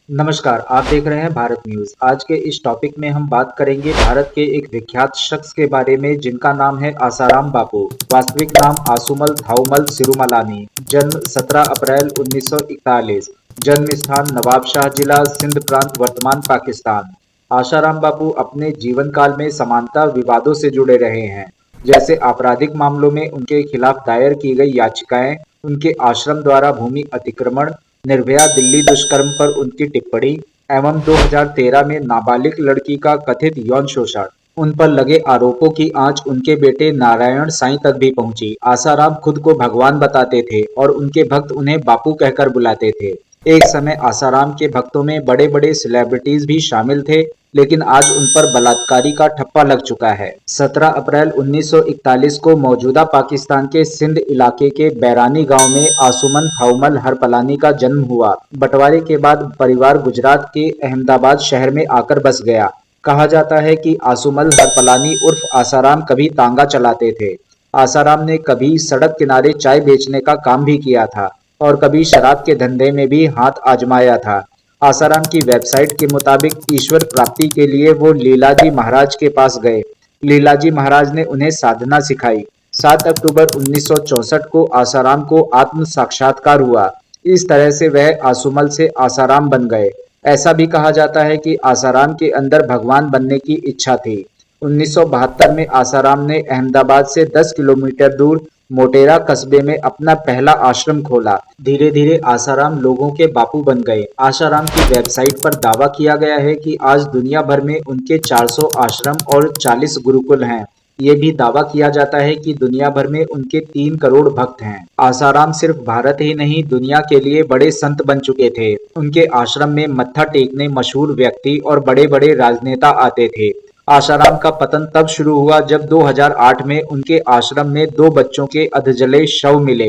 नमस्कार, आप देख रहे हैं भारत न्यूज। आज के इस टॉपिक में हम बात करेंगे भारत के एक विख्यात शख्स के बारे में जिनका नाम है आसाराम बापू। वास्तविक नाम आसुमल थाउमल सिरुमलानी। जन्म 17 अप्रैल 1941। जन्म स्थान नवाबशाह जिला सिंध प्रांत वर्तमान पाकिस्तान। आसाराम बापू अपने जीवन काल में समानता विवादों से जुड़े रहे हैं। जैसे आपराधिक मामलों में उनके खिलाफ दायर की गई याचिकाएं, उनके आश्रम द्वारा भूमि अतिक्रमण, निर्भया दिल्ली दुष्कर्म पर उनकी टिप्पणी एवं 2013 में नाबालिग लड़की का कथित यौन शोषण। उन पर लगे आरोपों की आंच उनके बेटे नारायण साईं तक भी पहुंची। आसाराम खुद को भगवान बताते थे और उनके भक्त उन्हें बापू कहकर बुलाते थे। एक समय आसाराम के भक्तों में बड़े बड़े सेलिब्रिटीज भी शामिल थे, लेकिन आज उन पर बलात्कारी का ठप्पा लग चुका है। 17 अप्रैल 1941 को मौजूदा पाकिस्तान के सिंध इलाके के बैरानी गांव में आसुमन थाउमल हरपलानी का जन्म हुआ। बंटवारे के बाद परिवार गुजरात के अहमदाबाद शहर में आकर बस गया। कहा जाता है कि आसुमल हरपलानी उर्फ आसाराम कभी तांगा चलाते थे। आसाराम ने कभी सड़क किनारे चाय बेचने का काम भी किया था और कभी शराब के धंधे में भी हाथ आजमाया था। आसाराम की वेबसाइट के मुताबिक ईश्वर प्राप्ति के लिए वो लीलाजी महाराज के पास गए। लीलाजी महाराज ने उन्हें साधना सिखाई। 7 अक्टूबर 1964 को आसाराम को आत्म साक्षात्कार हुआ। इस तरह से वह आसुमल से आसाराम बन गए। ऐसा भी कहा जाता है कि आसाराम के अंदर भगवान बनने की इच्छा थी। 1972 में आसाराम ने अहमदाबाद से 10 किलोमीटर दूर मोटेरा कस्बे में अपना पहला आश्रम खोला। धीरे धीरे आसाराम लोगों के बापू बन गए। आसाराम की वेबसाइट पर दावा किया गया है कि आज दुनिया भर में उनके 400 आश्रम और 40 गुरुकुल हैं। ये भी दावा किया जाता है कि दुनिया भर में उनके 3 करोड़ भक्त हैं। आसाराम सिर्फ भारत ही नहीं, दुनिया के लिए बड़े संत बन चुके थे। उनके आश्रम में मत्था टेकने मशहूर व्यक्ति और बड़े बड़े राजनेता आते थे। आसाराम का पतन तब शुरू हुआ जब 2008 में उनके आश्रम में 2 बच्चों के अधजले शव मिले।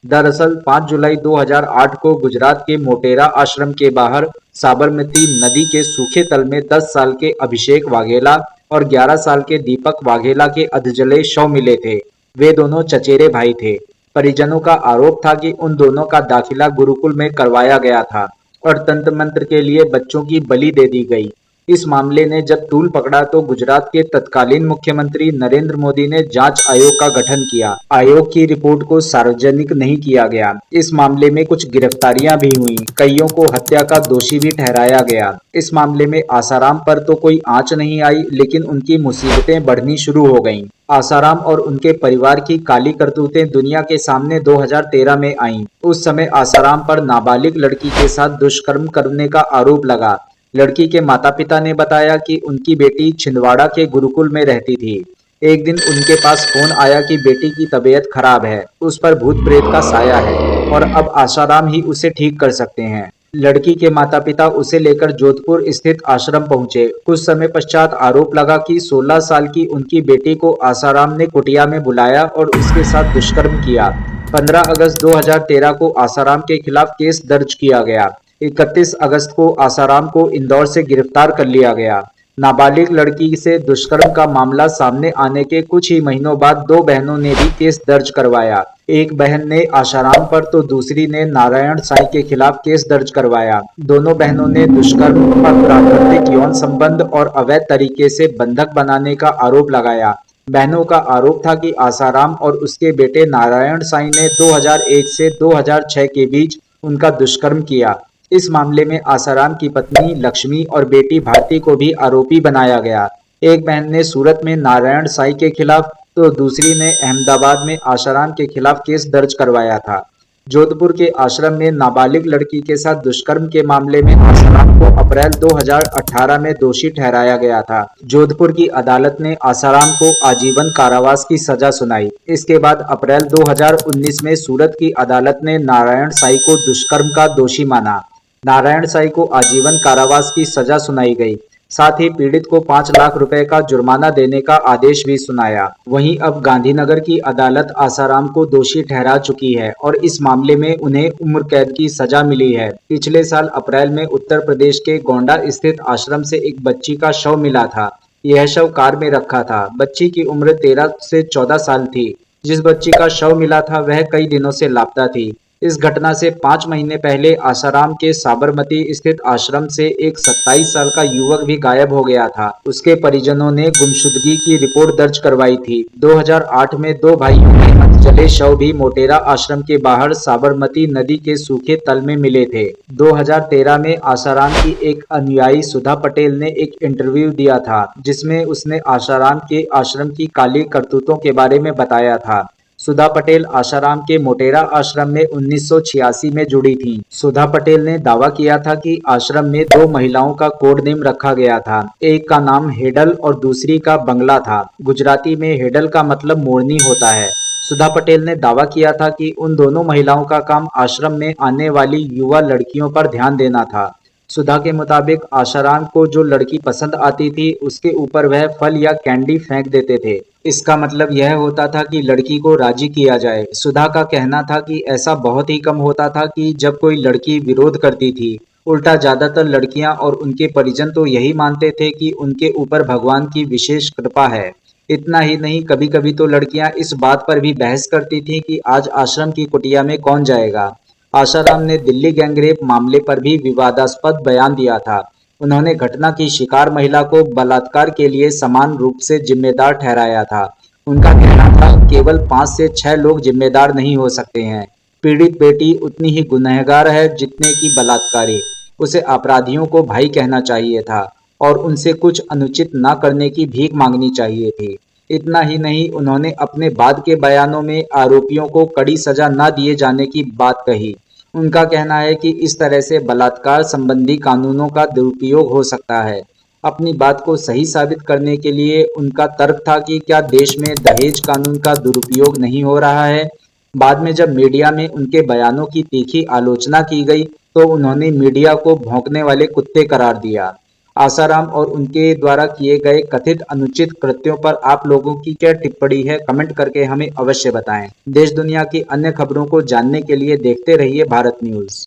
दरअसल 5 जुलाई 2008 को गुजरात के मोटेरा आश्रम के बाहर साबरमती नदी के सूखे तल में 10 साल के अभिषेक वाघेला और 11 साल के दीपक वाघेला के अधजले शव मिले थे। वे दोनों चचेरे भाई थे। परिजनों का आरोप था कि उन दोनों का दाखिला गुरुकुल में करवाया गया था और तंत्र मंत्र के लिए बच्चों की बलि दे दी गई। इस मामले ने जब तूल पकड़ा तो गुजरात के तत्कालीन मुख्यमंत्री नरेंद्र मोदी ने जांच आयोग का गठन किया। आयोग की रिपोर्ट को सार्वजनिक नहीं किया गया। इस मामले में कुछ गिरफ्तारियां भी हुई। कईयों को हत्या का दोषी भी ठहराया गया। इस मामले में आसाराम पर तो कोई आंच नहीं आई, लेकिन उनकी मुसीबतें बढ़नी शुरू हो गईं। आसाराम और उनके परिवार की काली करतूतें दुनिया के सामने 2013 में आईं। उस समय आसाराम पर नाबालिग लड़की के साथ दुष्कर्म करने का आरोप लगा। लड़की के माता पिता ने बताया कि उनकी बेटी छिंदवाड़ा के गुरुकुल में रहती थी। एक दिन उनके पास फोन आया कि बेटी की तबीयत खराब है, उस पर भूत प्रेत का साया है और अब आसाराम ही उसे ठीक कर सकते हैं। लड़की के माता पिता उसे लेकर जोधपुर स्थित आश्रम पहुंचे। कुछ समय पश्चात आरोप लगा कि 16 साल की उनकी बेटी को आसाराम ने कुटिया में बुलाया और उसके साथ दुष्कर्म किया। 15 अगस्त 2013 को आसाराम के खिलाफ केस दर्ज किया गया। 31 अगस्त को आसाराम को इंदौर से गिरफ्तार कर लिया गया। नाबालिग लड़की से दुष्कर्म का मामला सामने आने के कुछ ही महीनों बाद 2 बहनों ने भी केस दर्ज करवाया। एक बहन ने आसाराम पर तो दूसरी ने नारायण साईं के खिलाफ केस दर्ज करवाया। दोनों बहनों ने दुष्कर्म, अप्राकृतिक यौन संबंध और अवैध तरीके से बंधक बनाने का आरोप लगाया। बहनों का आरोप था कि आसाराम और उसके बेटे नारायण साईं ने 2001 से 2006 के बीच उनका दुष्कर्म किया। इस मामले में आसाराम की पत्नी लक्ष्मी और बेटी भारती को भी आरोपी बनाया गया। एक बहन ने सूरत में नारायण साईं के खिलाफ तो दूसरी ने अहमदाबाद में आसाराम के खिलाफ केस दर्ज करवाया था। जोधपुर के आश्रम में नाबालिग लड़की के साथ दुष्कर्म के मामले में आसाराम को अप्रैल 2018 में दोषी ठहराया गया था। जोधपुर की अदालत ने आसाराम को आजीवन कारावास की सजा सुनाई। इसके बाद अप्रैल 2019 में सूरत की अदालत ने नारायण साईं को दुष्कर्म का दोषी माना। नारायण साईं को आजीवन कारावास की सजा सुनाई गई। साथ ही पीड़ित को 5 लाख रुपए का जुर्माना देने का आदेश भी सुनाया। वहीं अब गांधीनगर की अदालत आसाराम को दोषी ठहरा चुकी है और इस मामले में उन्हें उम्र कैद की सजा मिली है। पिछले साल अप्रैल में उत्तर प्रदेश के गोंडा स्थित आश्रम से एक बच्ची का शव मिला था। यह शव कार में रखा था। बच्ची की उम्र 13 से 14 साल थी। जिस बच्ची का शव मिला था वह कई दिनों से लापता थी। इस घटना से 5 महीने पहले आसाराम के साबरमती स्थित आश्रम से एक 27 साल का युवक भी गायब हो गया था। उसके परिजनों ने गुमशुदगी की रिपोर्ट दर्ज करवाई थी। 2008 में 2 भाइयों के अधजले शव भी मोटेरा आश्रम के बाहर साबरमती नदी के सूखे तल में मिले थे। 2013 में आसाराम की एक अनुयायी सुधा पटेल ने एक इंटरव्यू दिया था, जिसमें उसने आसाराम के आश्रम की काली करतूतों के बारे में बताया था। सुधा पटेल आसाराम के मोटेरा आश्रम में 1986 में जुड़ी थीं। सुधा पटेल ने दावा किया था कि आश्रम में 2 महिलाओं का कोड नेम रखा गया था। एक का नाम हेडल और दूसरी का बंगला था। गुजराती में हेडल का मतलब मोरनी होता है। सुधा पटेल ने दावा किया था कि उन दोनों महिलाओं का काम आश्रम में आने वाली युवा लड़कियों पर ध्यान देना था। सुधा के मुताबिक आसाराम को जो लड़की पसंद आती थी, उसके ऊपर वह फल या कैंडी फेंक देते थे। इसका मतलब यह होता था कि लड़की को राजी किया जाए। सुधा का कहना था कि ऐसा बहुत ही कम होता था कि जब कोई लड़की विरोध करती थी। उल्टा ज्यादातर लड़कियां और उनके परिजन तो यही मानते थे कि उनके ऊपर भगवान की विशेष कृपा है। इतना ही नहीं, कभी कभी तो लड़कियां इस बात पर भी बहस करती थीं कि आज आश्रम की कुटिया में कौन जाएगा। आसाराम ने दिल्ली गैंगरेप मामले पर भी विवादास्पद बयान दिया था। उन्होंने घटना की शिकार महिला को बलात्कार के लिए समान रूप से जिम्मेदार ठहराया था। उनका कहना था, केवल 5 से 6 लोग जिम्मेदार नहीं हो सकते हैं। पीड़ित बेटी उतनी ही गुनहगार है जितने की बलात्कारी। उसे अपराधियों को भाई कहना चाहिए था और उनसे कुछ अनुचित न करने की भीख मांगनी चाहिए थी। इतना ही नहीं, उन्होंने अपने बाद के बयानों में आरोपियों को कड़ी सजा न दिए जाने की बात कही। उनका कहना है कि इस तरह से बलात्कार संबंधी कानूनों का दुरुपयोग हो सकता है। अपनी बात को सही साबित करने के लिए उनका तर्क था कि क्या देश में दहेज कानून का दुरुपयोग नहीं हो रहा है। बाद में जब मीडिया में उनके बयानों की तीखी आलोचना की गई, तो उन्होंने मीडिया को भौंकने वाले कुत्ते करार दिया। आसाराम और उनके द्वारा किए गए कथित अनुचित कृत्यों पर आप लोगों की क्या टिप्पणी है, कमेंट करके हमें अवश्य बताएं। देश दुनिया की अन्य खबरों को जानने के लिए देखते रहिए भारत न्यूज।